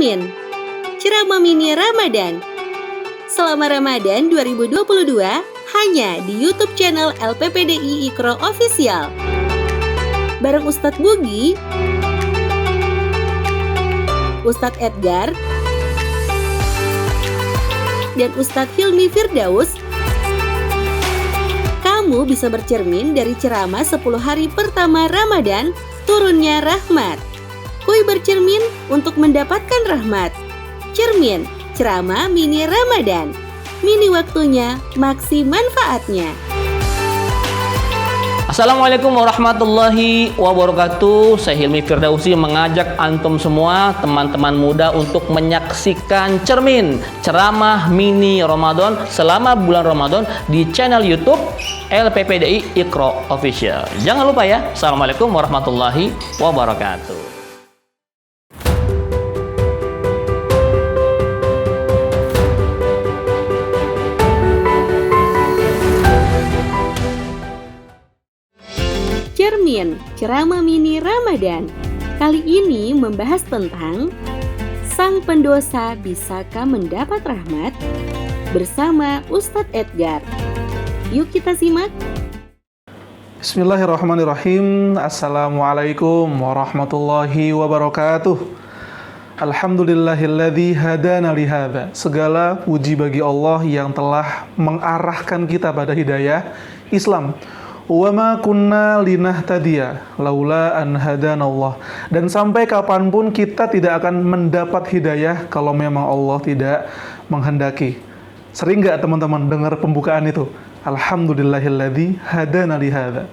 Cermin, ceramah mini Ramadan. Selama Ramadan 2022 hanya di YouTube channel LPPDI Iqra Official. Bareng Ustadz Bugi, Ustadz Edgar, dan Ustadz Hilmi Firdaus, kamu bisa bercermin dari ceramah 10 hari pertama Ramadan, turunnya rahmat. Kui bercermin untuk mendapatkan rahmat. Cermin, ceramah mini Ramadan. Mini waktunya, maksi manfaatnya. Assalamualaikum warahmatullahi wabarakatuh. Saya Hilmi Firdausi mengajak antum semua, teman-teman muda, untuk menyaksikan cermin ceramah mini Ramadan selama bulan Ramadan di channel YouTube LPPDI Iqra Official. Jangan lupa ya. Assalamualaikum warahmatullahi wabarakatuh. Cermin, ceramah mini Ramadan. Kali ini membahas tentang sang pendosa bisakah mendapat rahmat? Bersama Ustadz Edgar. Yuk kita simak. Bismillahirrahmanirrahim. Assalamualaikum warahmatullahi wabarakatuh. Alhamdulillahilladzi hadana lihadza. Segala puji bagi Allah yang telah mengarahkan kita pada hidayah Islam. Wa ma kunna linahtadiya laula an hadanallah. Dan sampai kapanpun kita tidak akan mendapat hidayah kalau memang Allah tidak menghendaki. Sering nggak teman-teman dengar pembukaan itu? Alhamdulillahilladzi hadana lihadza.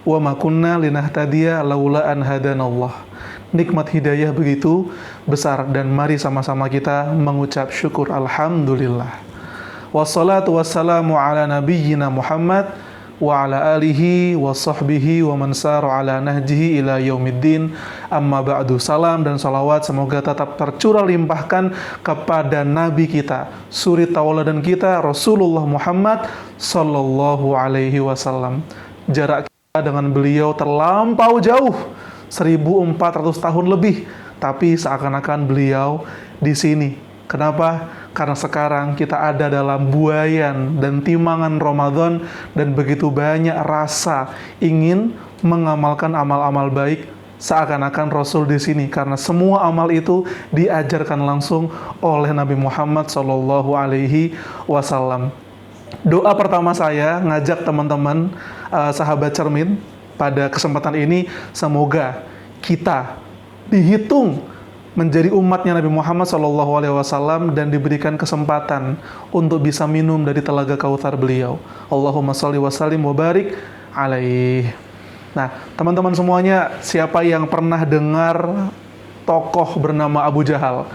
Wa ma kunna linahtadiya laula an hadanallah. Nikmat hidayah begitu besar, dan mari sama-sama kita mengucap syukur alhamdulillah. Wassalatu wassalamu ala nabiyyina Muhammad wa ala alihi wa sahbihi wa man sara ala nahjihi ila yaumiddin. Amma ba'du. Salam dan salawat semoga tetap tercurah limpahkan kepada Nabi kita, suri tauladan kita, Rasulullah Muhammad sallallahu alaihi wasallam. Jarak kita dengan beliau terlampau jauh, 1400 tahun lebih, tapi seakan-akan beliau di sini. Kenapa? Karena sekarang kita ada dalam buayan dan timangan Ramadan, dan begitu banyak rasa ingin mengamalkan amal-amal baik seakan-akan Rasul di sini, karena semua amal itu diajarkan langsung oleh Nabi Muhammad Shallallahu Alaihi Wasallam. Doa pertama saya ngajak teman-teman sahabat cermin pada kesempatan ini, semoga kita dihitung menjadi umatnya Nabi Muhammad SAW dan diberikan kesempatan untuk bisa minum dari telaga kautsar beliau. Allahumma sholli wa sallim wa barik alaih. Nah, teman-teman semuanya, siapa yang pernah dengar tokoh bernama Abu Jahal?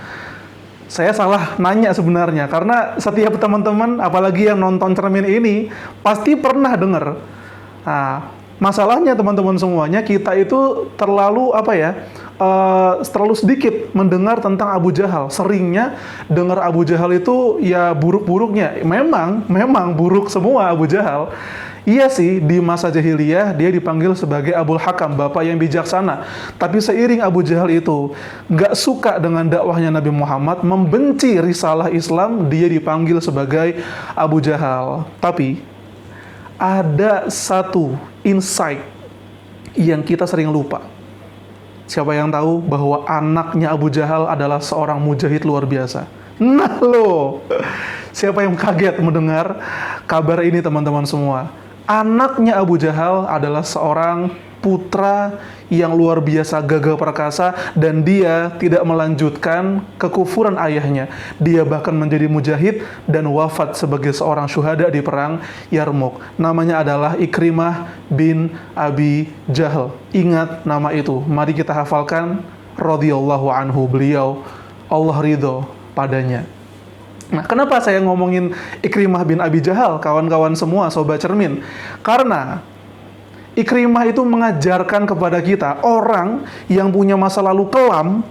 Saya salah nanya sebenarnya, karena setiap teman-teman, apalagi yang nonton cermin ini, pasti pernah dengar. Nah, masalahnya teman-teman semuanya, kita itu terlalu terlalu sedikit mendengar tentang Abu Jahal. Seringnya dengar Abu Jahal itu ya buruk-buruknya. Memang buruk semua Abu Jahal. Iya sih, di masa jahiliyah dia dipanggil sebagai Abul Hakam, bapak yang bijaksana. Tapi seiring Abu Jahal itu nggak suka dengan dakwahnya Nabi Muhammad, membenci risalah Islam, dia dipanggil sebagai Abu Jahal. Tapi ada satu insight yang kita sering lupa. Siapa yang tahu bahwa anaknya Abu Jahal adalah seorang mujahid luar biasa? Nah loh, siapa yang kaget mendengar kabar ini teman-teman semua? Anaknya Abu Jahal adalah seorang putra yang luar biasa gagah perkasa, dan dia tidak melanjutkan kekufuran ayahnya. Dia bahkan menjadi mujahid dan wafat sebagai seorang syuhada di perang Yarmuk. Namanya adalah Ikrimah bin Abi Jahal. Ingat nama itu, mari kita hafalkan. Radhiyallahu anhu, beliau Allah ridho padanya. Nah, kenapa saya ngomongin Ikrimah bin Abi Jahal, kawan-kawan semua, sobat cermin? Karena Ikrimah itu mengajarkan kepada kita, orang yang punya masa lalu kelam,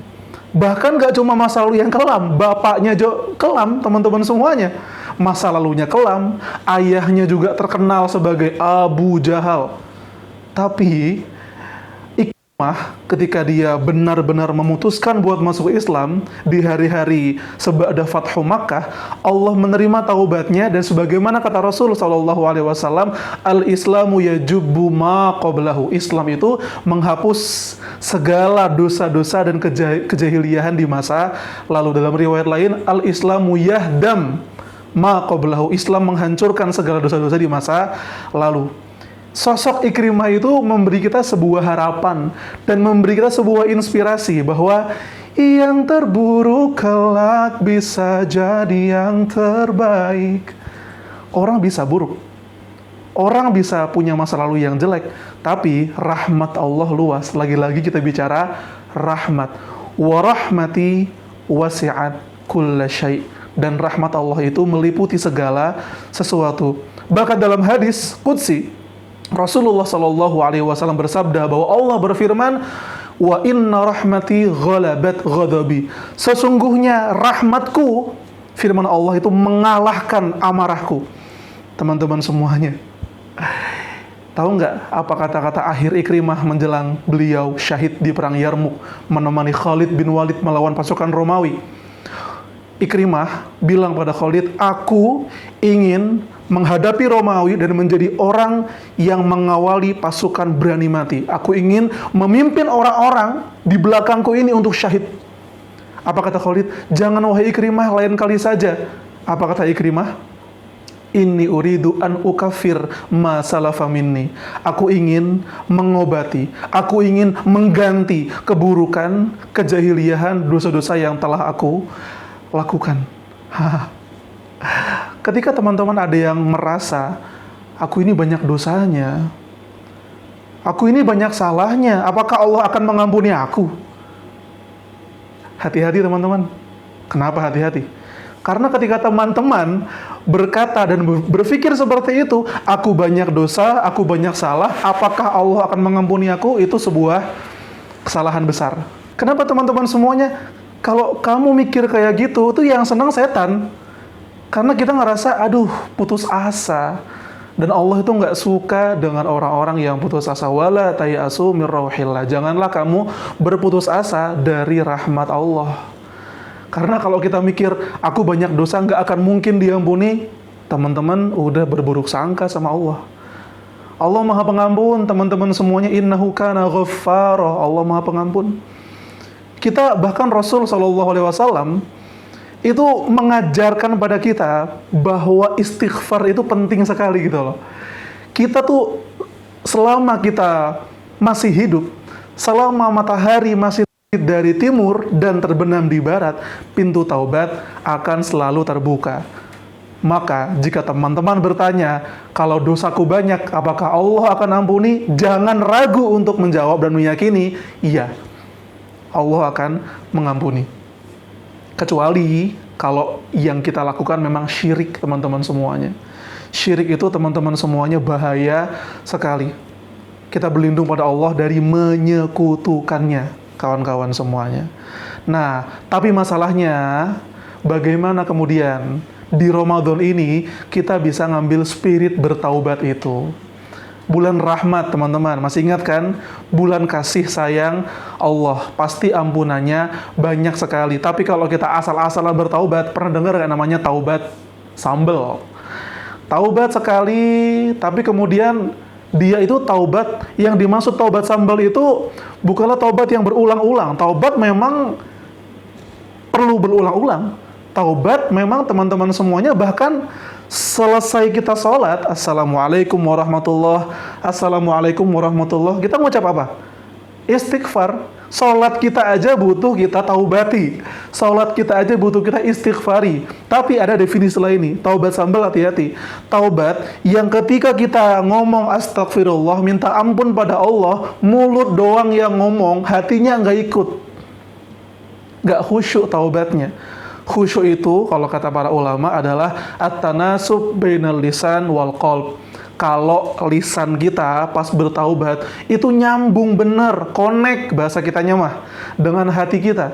bahkan gak cuma masa lalu yang kelam, bapaknya juga kelam, teman-teman semuanya. Masa lalunya kelam, ayahnya juga terkenal sebagai Abu Jahal. Tapi ketika dia benar-benar memutuskan buat masuk Islam di hari-hari seba'da Fathu Makkah, Allah menerima taubatnya, dan sebagaimana kata Rasul Shallallahu Alaihi Wasallam, al-Islamu yajubbu ma qablahu. Islam itu menghapus segala dosa-dosa dan kejahiliahan di masa lalu. Dalam riwayat lain, al-Islamu yahdam ma qablahu. Islam menghancurkan segala dosa-dosa di masa lalu. Sosok Ikrimah itu memberi kita sebuah harapan dan memberi kita sebuah inspirasi bahwa yang terburuk kelak bisa jadi yang terbaik. Orang bisa buruk, orang bisa punya masa lalu yang jelek, tapi rahmat Allah luas. Lagi-lagi kita bicara rahmat. Wa rahmati wasi'at kulla syai'. Dan rahmat Allah itu meliputi segala sesuatu. Bahkan dalam hadis qudsi, Rasulullah Shallallahu Alaihi Wasallam bersabda bahwa Allah berfirman, wa inna rahmati ghalabat ghadabi. Sesungguhnya rahmatku, firman Allah itu mengalahkan amarahku. Teman-teman semuanya, tahu nggak apa kata-kata akhir Ikrimah menjelang beliau syahid di perang Yarmuk menemani Khalid bin Walid melawan pasukan Romawi? Ikrimah bilang pada Khalid, aku ingin menghadapi Romawi dan menjadi orang yang mengawali pasukan berani mati. Aku ingin memimpin orang-orang di belakangku ini untuk syahid. Apa kata Khalid? Jangan wahai Ikrimah, lain kali saja. Apa kata Ikrimah? Inni uridu an ukafir ma salafa minni. Aku ingin mengobati, aku ingin mengganti keburukan, kejahiliahan, dosa-dosa yang telah aku lakukan. Ketika teman-teman ada yang merasa, aku ini banyak dosanya, aku ini banyak salahnya, apakah Allah akan mengampuni aku? Hati-hati teman-teman. Kenapa hati-hati? Karena ketika teman-teman berkata dan berpikir seperti itu, aku banyak dosa, aku banyak salah, apakah Allah akan mengampuni aku? Itu sebuah kesalahan besar. Kenapa teman-teman semuanya? Kalau kamu mikir kayak gitu, itu yang senang setan. Karena kita ngerasa, aduh, putus asa. Dan Allah itu nggak suka dengan orang-orang yang putus asa. Wala tayasu mir rauhillah. Janganlah kamu berputus asa dari rahmat Allah. Karena kalau kita mikir, aku banyak dosa, nggak akan mungkin diampuni, teman-teman udah berburuk sangka sama Allah. Allah Maha Pengampun, teman-teman semuanya. Innahu kana ghaffara. Allah Maha Pengampun. Kita bahkan Rasul Shallallahu Alaihi Wasallam itu mengajarkan pada kita bahwa istighfar itu penting sekali gitu loh. Kita tuh selama kita masih hidup, selama matahari masih dari timur dan terbenam di barat, pintu taubat akan selalu terbuka. Maka jika teman-teman bertanya, kalau dosaku banyak, apakah Allah akan ampuni? Jangan ragu untuk menjawab dan meyakini, iya, Allah akan mengampuni. Kecuali kalau yang kita lakukan memang syirik, teman-teman semuanya. Syirik itu teman-teman semuanya bahaya sekali. Kita berlindung pada Allah dari menyekutukannya, kawan-kawan semuanya. Nah, tapi masalahnya bagaimana kemudian di Ramadan ini kita bisa ngambil spirit bertaubat itu? Bulan rahmat, teman-teman. Masih ingat kan? Bulan kasih sayang Allah. Pasti ampunannya banyak sekali. Tapi kalau kita asal-asalan bertaubat, pernah dengar nggak namanya taubat sambel? Taubat sekali, tapi kemudian dia itu taubat, yang dimaksud taubat sambal itu bukanlah taubat yang berulang-ulang. Taubat memang perlu berulang-ulang. Taubat memang teman-teman semuanya, bahkan selesai kita sholat, Assalamualaikum warahmatullah, Assalamualaikum warahmatullah, kita ngucap apa? Istighfar. Sholat kita aja butuh kita taubati, sholat kita aja butuh kita istighfari. Tapi ada definisi lain nih, taubat sambal, hati-hati. Taubat yang ketika kita ngomong astagfirullah, minta ampun pada Allah, mulut doang yang ngomong, hatinya nggak ikut, nggak khusyuk taubatnya. Khusyuk itu kalau kata para ulama adalah at-tanasub bainal lisan wal qalb. Kalau lisan kita pas bertaubat itu nyambung bener, connect bahasa kitanya mah dengan hati kita.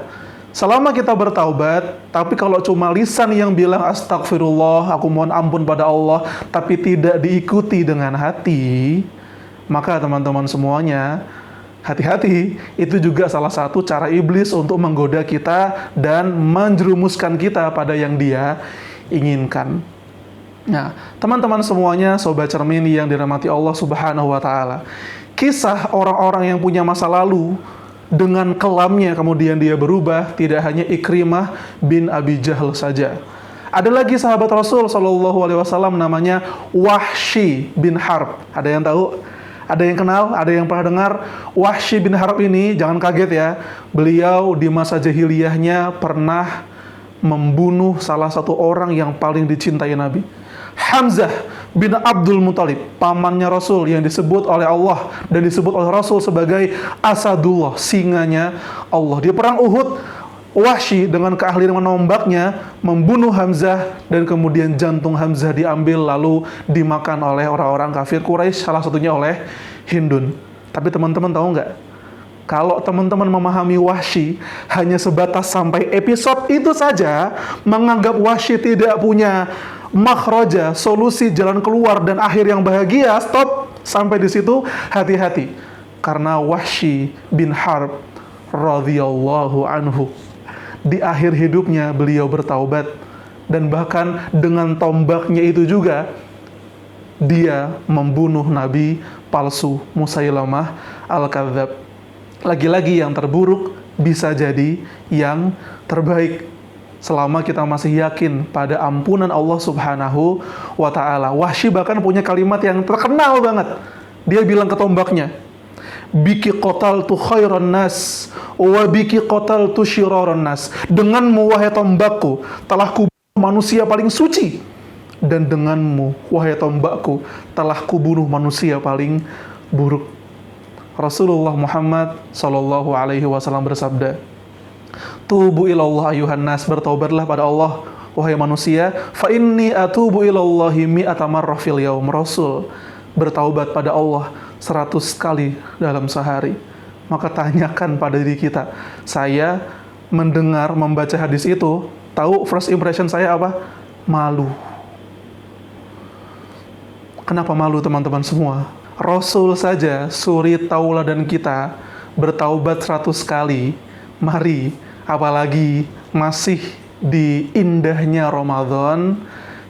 Selama kita bertaubat, tapi kalau cuma lisan yang bilang astagfirullah, aku mohon ampun pada Allah, tapi tidak diikuti dengan hati, maka teman-teman semuanya, Hati-hati, itu juga salah satu cara iblis untuk menggoda kita dan menjerumuskan kita pada yang dia inginkan. Nah, teman-teman semuanya, sobat cermin yang dirahmati Allah Subhanahu wa taala. Kisah orang-orang yang punya masa lalu dengan kelamnya kemudian dia berubah tidak hanya Ikrimah bin Abi Jahl saja. Ada lagi sahabat Rasul Shallallahu alaihi wasallam namanya Wahsy bin Harb. Ada yang tahu? Ada yang kenal? Ada yang pernah dengar? Wahsy bin Harb ini jangan kaget ya. Beliau di masa jahiliyahnya pernah membunuh salah satu orang yang paling dicintai Nabi. Hamzah bin Abdul Muthalib, pamannya Rasul yang disebut oleh Allah dan disebut oleh Rasul sebagai Asadullah, singanya Allah. Di perang Uhud, Wahsy dengan keahlian menombaknya membunuh Hamzah dan kemudian jantung Hamzah diambil lalu dimakan oleh orang-orang kafir Quraisy, salah satunya oleh Hindun. Tapi teman-teman tahu nggak? Kalau teman-teman memahami Wahsy hanya sebatas sampai episode itu saja, menganggap Wahsy tidak punya makhraja, solusi jalan keluar dan akhir yang bahagia, stop sampai di situ. Hati-hati, karena Wahsy bin Harb radhiyallahu anhu di akhir hidupnya beliau bertaubat dan bahkan dengan tombaknya itu juga dia membunuh nabi palsu Musailamah al-Kadzdzab. Lagi-lagi yang terburuk bisa jadi yang terbaik selama kita masih yakin pada ampunan Allah Subhanahu wa ta'ala. Wahsy bahkan punya kalimat yang terkenal banget. Dia bilang ke tombaknya, biki qataltu khairan nas wa biki qataltu syiraran nas. Denganmu wahai tombakku telah kubunuh manusia paling suci, dan denganmu wahai tombakku telah kubunuh manusia paling buruk. Rasulullah Muhammad sallallahu alaihi wasallam bersabda, tubu ilallah ayuhan nas, bertaubatlah pada Allah wahai manusia, fa inni atubu ilallahi mi'ata marrah fil yaum. Rasul bertaubat pada Allah 100 kali dalam sehari. Maka tanyakan pada diri kita, saya mendengar membaca hadis itu, tahu first impression saya apa? Malu. Kenapa malu teman-teman semua? Rasul saja suri tauladan kita bertaubat 100 kali. Mari, apalagi masih di indahnya Ramadan,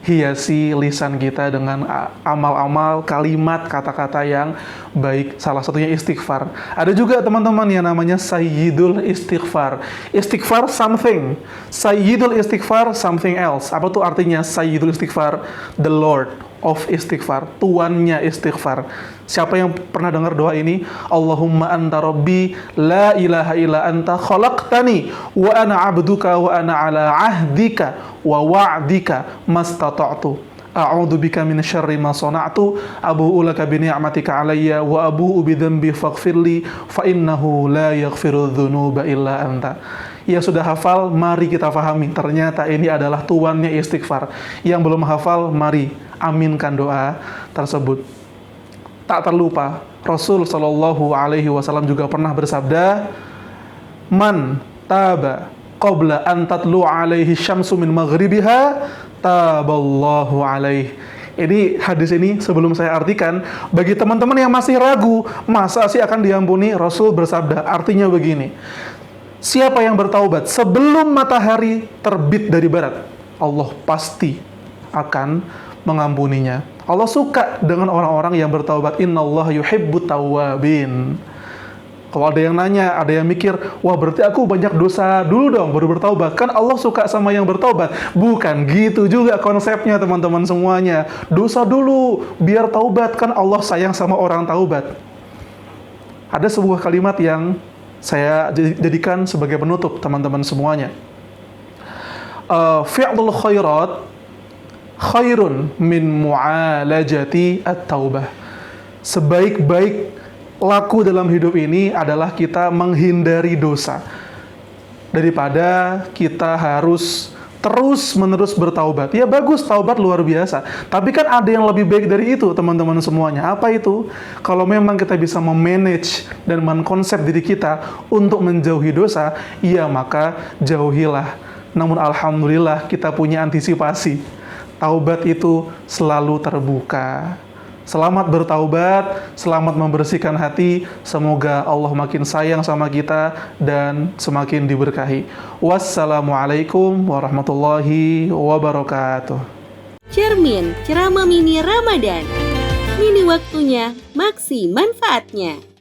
hiasi lisan kita dengan amal-amal, kalimat, kata-kata yang baik. Salah satunya istighfar. Ada juga teman-teman yang namanya Sayyidul Istighfar. Istighfar something, Sayyidul Istighfar something else. Apa tuh artinya Sayyidul Istighfar? The Lord of Istighfar, tuannya istighfar. Siapa yang pernah dengar doa ini? Allahumma anta rabbi la ilaha illa anta khalaqtani wa ana abduka wa ana ala ahdika wa wa'dika mastata'tu a'udzu bika min syarri ma sana'tu abu'u laka bi ni'matika alayya wa abu'u bi dhanbi faghfirli fa innahu la yaghfiru dzunuba illa anta. Yang sudah hafal, mari kita pahami. Ternyata ini adalah tuannya istighfar. Yang belum hafal, mari aminkan doa tersebut. Tak terlupa, Rasul Shallallahu alaihi wasallam juga pernah bersabda, man taba qabla an tatlu alaihi syamsu min maghribiha taballahu alaihi. Ini hadis ini sebelum saya artikan, bagi teman-teman yang masih ragu, masa sih akan diampuni? Rasul bersabda, artinya begini, siapa yang bertaubat sebelum matahari terbit dari barat, Allah pasti akan mengampuninya. Allah suka dengan orang-orang yang bertaubat. Innallaha yuhibbut tawwabin. Kalau ada yang nanya, ada yang mikir, wah berarti aku banyak dosa dulu dong baru bertaubat. Kan Allah suka sama yang bertaubat. Bukan gitu juga konsepnya teman-teman semuanya. Dosa dulu biar taubat, kan Allah sayang sama orang taubat. Ada sebuah kalimat yang saya jadikan sebagai penutup teman-teman semuanya. Fi'lul khairat khairun min mu'alajati at-taubah. Sebaik-baik laku dalam hidup ini adalah kita menghindari dosa daripada kita harus terus-menerus bertaubat. Ya bagus, taubat luar biasa. Tapi kan ada yang lebih baik dari itu teman-teman semuanya. Apa itu? Kalau memang kita bisa memanage dan mengkonsep diri kita untuk menjauhi dosa, ya maka jauhilah. Namun alhamdulillah kita punya antisipasi. Taubat itu selalu terbuka. Selamat bertaubat, selamat membersihkan hati. Semoga Allah makin sayang sama kita dan semakin diberkahi. Wassalamualaikum warahmatullahi wabarakatuh. Cermin, ceramah mini Ramadan. Mini waktunya, maksi manfaatnya.